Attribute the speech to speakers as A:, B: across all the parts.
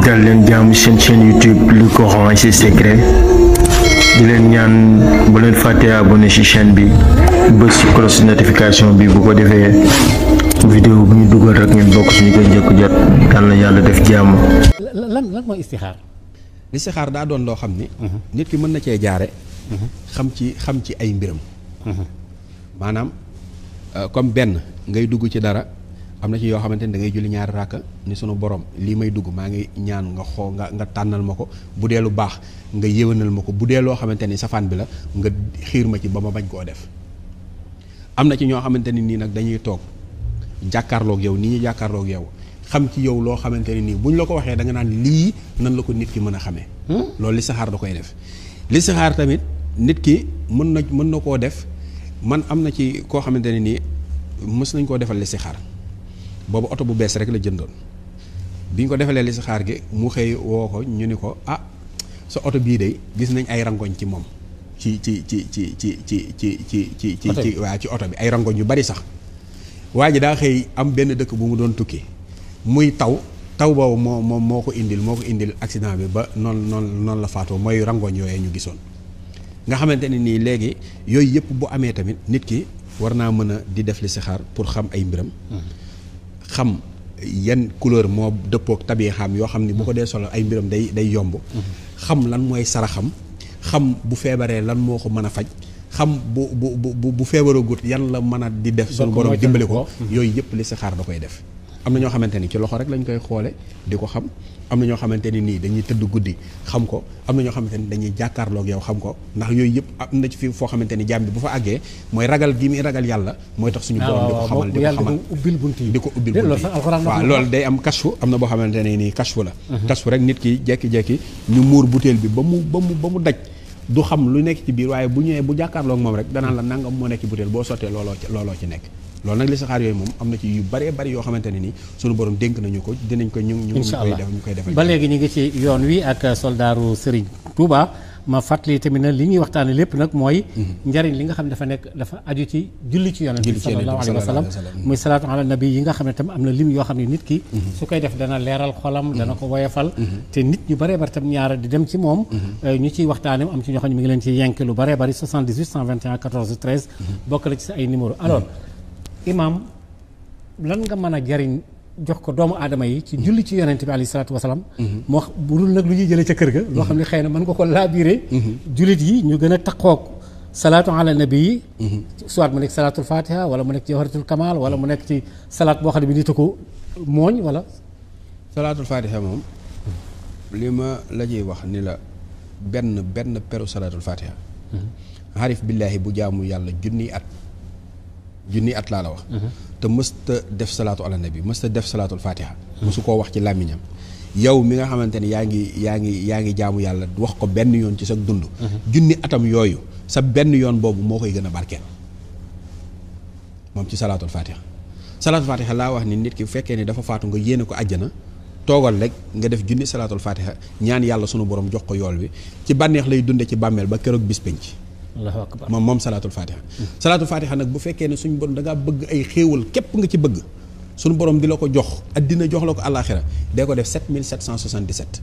A: dal leen jaamu seen chaîne YouTube Le Coran et ses secrets di leen ñaan bu leen fàtte abonné ci chaîne bi bës ci cloche notification bi bu ko defee vidéo bu ñu dugal rek ngeen bokk suñu koy njëkk jot yal na yàlla def jàmm.
B: lan mooy istixaar.
C: listixaar daa doon loo xam ni. nit ki mën na cee jaare xam ci ay mbiram. maanaam comme benn ngay dugg ci dara am na ci yoo xamante ni da ngay julli ñaari ràkka ni sunu borom lii may dugg maa ngi ñaan nga xoo nga tànnal ma ko bu dee lu baax nga yéwénal ma ko bu dee loo xamante ni safaan bi la nga xiir ma ci ba ma bañ koo def. am na ci ñoo xamante ni nii nag dañuy toog jàkkaarloog yow ni ñu jàkkaarloog yow xam ci yow loo xamante ne nii buñ la ko waxee da nga naan lii nan la ko nit ki mën a xamee. loolu listixaar da koy def. listixaar tamit nit ki mën na koo def man am na ci koo xamante ne nii mës nañ koo defal listixaar boobu oto bu bees rek la jëndoon bi ñu ko defalee listixaar gi mu xëy woo ko ñu ni ko sa oto bii de gis nañ ay rangoñ ci moom ci waa ci oto bi ay rangoñ yu bari sax waa ji daa xëy am benn dëkk bu mu doon tukki muy taw boobu moo ko indil accident bi ba noonu la faatoo mooy rangoñ yooyee ñu gisoon nga xamante ne nii léegi yooyu yëpp bu amee tamit nit ki war naa mën a di def listixaar pour xam ay mbiram xam yan couleur moo dëppook tabiixam yoo xam ni bu ko dee solo ay mbiram day yomb xam lan mooy saraxam xam bu feebaree lan moo ko mën a faj xam bu feebaragut yan la mën a di def suñu borom dimbali ko yooyu yëpp listixaar da koy def. am na ñoo xamante ni ci loxo rek lañ koy xoole di ko xam am na ñoo xamante ni nii dañuy tëdd guddi xam ko am na ñoo xamante ni dañuy jàkkaarloog yow xam ko ndax yooyu yëpp am na ci fi foo xamante ni jaam bi bu fa àggee mooy ragal gi muy ragal yàlla mooy tax suñu borom di ko xamal di ko ubbil bunt yi waaw loolu day am kashfu am na boo xamante ne nii kashfu la kashfu rek nit ki jekki-jekki ñu muur butéel bi ba mu daj du xam lu nekk ci biir waaye bu ñëwee bu jàkkaarloog moom rek danaan la nangam moo nekk ci butéel boo sottee looloo ci nekk loolu nag listixaar yooyu moom am na ci yu bëree bëri yoo xamante ne ni suñu borom dénk nañu ko dinañ ko ñu koy defal
B: ba léegi ñu ngi ci yoon wi ak soldaaru Serigne Touba ma fàttali tamit na li ñuy waxtaane lépp nag mooy njariñ li nga xam ne dafa aju ci julli ci yonent bi sallallahu alayhi wa sallam muy salaatu ala nabi yi nga xam ne tam am na lim yoo xam ne nit ki su koy def dana leeral xolam dana ko woyofal te nit ñu bëree bëri tam ñaara di dem ci moom ñu ciy waxtaane am ci ñoo xam ne mi ngi leen ci yenk lu bëree bëri 78 121 14 13 bokk la ci sa ay numéro alors imaam lan nga mën a jariñ jox ko doomu aadama yi ci julli ci yonent bi alayhi salaatu wasalaam moo bu dul nag lu ñuy jëlee ca kër ga loo xam ne xëy na mën nga ko laabiré jullit yi ñu gën a taqoog salaatu ala nabi yi soit mu nekk salaatul fatiha wala mu nekk jawharatul kamal wala mu nekk ci salaat boo xam ne bi nit a ko mooñ wala
C: salaatul fatiha moom li ma la ñuy wax ni la benn peru salaatul fatiha xarif billaahi bu jaamu yàlla junni at laa la wax te mësta def salaatu ala nabi mësta def salaatul fatiha mësu koo wax ci làmmiñam yow mi nga xamante ne yaa ngi jaamu yàlla wax ko benn yoon ci sa dund junni atam yooyu sa benn yoon boobu moo koy gën a barkeel moom ci salaatul fatiha laa wax ni nit ki fekkee ni dafa faatu nga yéene ko àjjana toogal rek nga def junni salaatul fatiha ñaan yàlla sunu borom jox ko yool bi ci bànneex lay dunde ci bàmmeel ba keroog bis penc
B: Allahu akbar
C: moom salaatul fatiha salaatul fatiha nag bu fekkee ne suñu borom da ngaa bëgg ay xéewal képp nga ci bëgg suñu borom di la ko jox addina jox la ko àllaaxira dee ko def 7777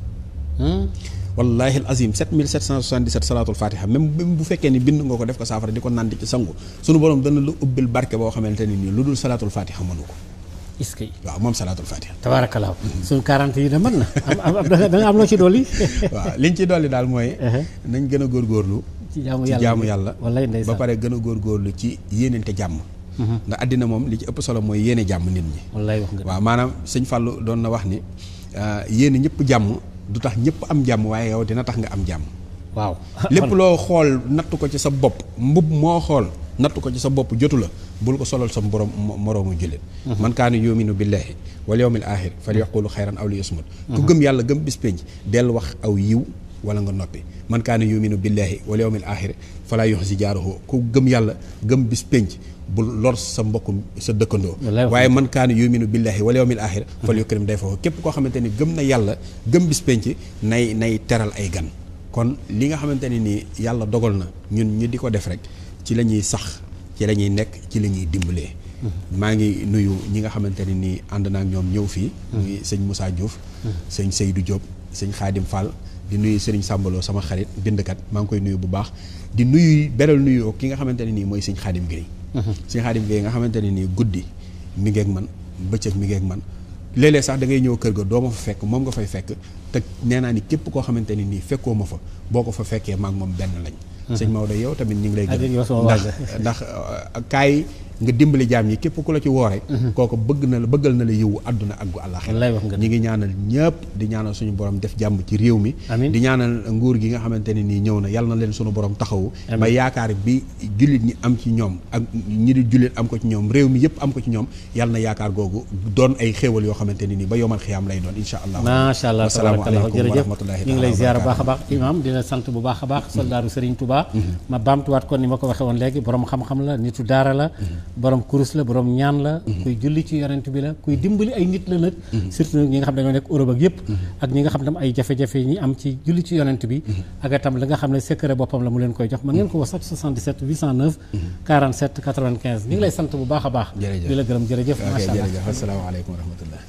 C: wallahi al azim 7777 salaatul fatiha même bu fekkee ni bind nga ko def ko saafara di ko naan di ci sangu suñu borom dana lu ubbil barke boo xamante ne nii lu dul salaatul fatiha mënu ko
B: est-ce que
C: waaw moom salaatul fatiha
B: tabaarakallaa suñu 40 yi de mën na da nga am loo ci dolli
C: waaw liñ ci dolli daal mooy nañ gën a góorgóorlu ci jaamu yàlla ba pare gën a góorgóorlu ci yéenente jàmm ndax àddina moom li ci ëpp solo mooy yéene jàmm nit ñi
B: wallaay wax nga
C: waaw maanaam sëñ Fallou doon na wax ni yéene ñëpp jàmm du tax ñëpp am jàmm waaye yow dina tax nga am jàmm
B: waaw
C: lépp loo xool nattu ko ci sa bopp mbub moo xool nattu ko ci sa bopp jotu la bul ko solal sa moroomu jullit man kaana yuminu billahi wal yawmil axir fal yaqulu xayran aw li yasmut ku gëm yàlla gëm bis penc del wax aw yiw wala nga noppi man kaana yuminu billahi wal yawmil axir falaa yuxzi jaarahu ku gëm yàlla gëm bis penc bul lor sa mbokk sa dëkkandoo waaye man kaana yuminu billahi wal yawmil axir fal yukrim dayfahu képp koo xamante ni gëm na yàlla gëm bis penc nay teral ay gan kon li nga xamante ne nii yàlla dogal na ñun ñu di ko def rek ci la ñuy sax ci la ñuy nekk ci la ñuy dimbalee maa ngi nuyu ñi nga xamante ne nii ànd naa ak ñoom ñëw fii muy sëñ Moussa Diouf sëñ Seydou Diop sëñ Khadim Fall di nuyu sëriñ Sàmbaloo sama xarit bindkat maa ngi koy nuyu bu baax di nuyu beral nuyu ki nga xamante ne nii mooy sëñ Khadim Gueye sëñ Khadim Gueye nga xamante ne nii guddi mi ngeeg man bëccëg mi ngeeg man léeg-léeg sax da ngay ñëw kër ga doo ma fa fekk moom nga fay fekk te nee naa ni képp koo xamante ne nii fekkoo ma fa boo ko fa fekkee maag moom benn lañ sëñ Maodo yow tamit ñu ngi lay gërëm ndax kaay nga dimbali jaam yi képp ku la ci woore kooku bëggal na la yiwu àdduna ak gu àllaaxira ñi ngi ñaanal ñëpp di ñaanal suñu borom def jàmm ci réew mi di ñaanal nguur gi nga xamante ne nii ñëw na yàlla na leen suñu borom taxawu ba yaakaar bi jullit ñi am ci ñoom ak ñi di jullit am ko ci ñoom réew mi yëpp am ko ci ñoom yàlla na yaakaar googu doon ay xéewal yoo xamante ne nii ba yomal xiyaam lay doon insha allah macha allah asalaamaaleykum wa rahmatullahi
B: ñu ngi lay ziar baax a baax imam dina sant bu baax a baax soldaaru Serigne Touba ma baamtuwaat kon ni ma ko waxe woon léegi borom xam-xam la nitu daara la borom kurus la borom ñaan la kuy julli ci yonent bi la kuy dimbali ay nit la nag surtout ñi nga xam ne dañoo nekk Europe ak yëpp ak ñi nga xam ne ay jafe-jafe ñi am ci julli ci yonent bi ak itam la nga xam ne secret boppam la mu leen koy jox mën ngeen ko wax sax 77 809 47 95 ñu ngi lay sant bu baax a baax di la gërëm jërëjëf macha allah
C: asalaamaaleykum wa rahmatullah